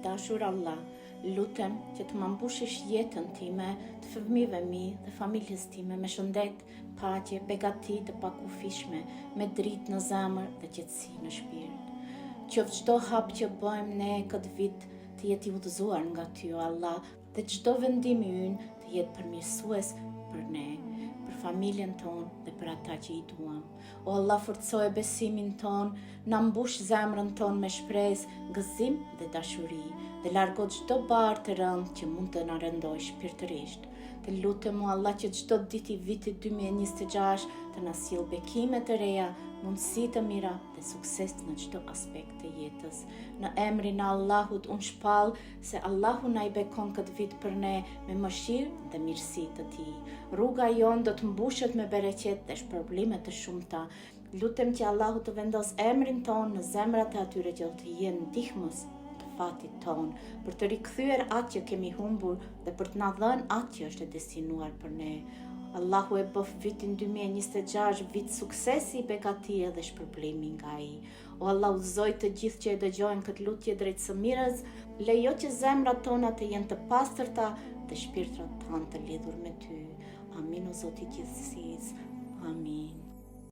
dashur Allah, lutem që të më mbushish jetën time, të fëmijëve mi dhe familjes time me shëndet, paqe, begati të pakufishme, me dritë në zemër dhe qetësi në shpirt. Qoftë çdo hap që bëjmë ne këtë vit të jetë i udhëzuar nga ty, o Allah, dhe çdo vendim i ynë të jetë përmirësues për ne, për familjen tonë dhe për ata që i duam. O Allah, forcoje besimin ton, na mbush zemrën ton me shpresë, gëzim dhe dashuri, dhe largo çdo barë të rëndë që mund të na rëndoj shpirtërisht. Të lutem o Allah që çdo ditë i vitit 2026 të na sjellë bekime të reja, mundësi të mira dhe sukses në çdo aspekt të jetës. Në emrin e Allahut unë shpall se Allahu na i bekon këtë vit për ne me mëshirë dhe mirësi të tij. Rruga jonë do të mbushet me bereqet dhe shpërblime të shumta. Lutem që Allahu të vendos emrin ton në zemrat e atyre që do të jenë ndihmës të fatit ton, për të rikthyer atë që kemi humbur dhe për të na dhënë atë që është e destinuar për ne. Allahu e bëf vitin 2026 vit suksesi, begatie dhe shpërblimi nga ai. O Allah, udhëzoj të gjithë që e dëgjojnë këtë lutje drejt së mirës, lejo që zemrat tona të jenë të pastërta dhe shpirtrat tanë të lidhur me ty. Amin o Zoti i gjithësisë. Amin.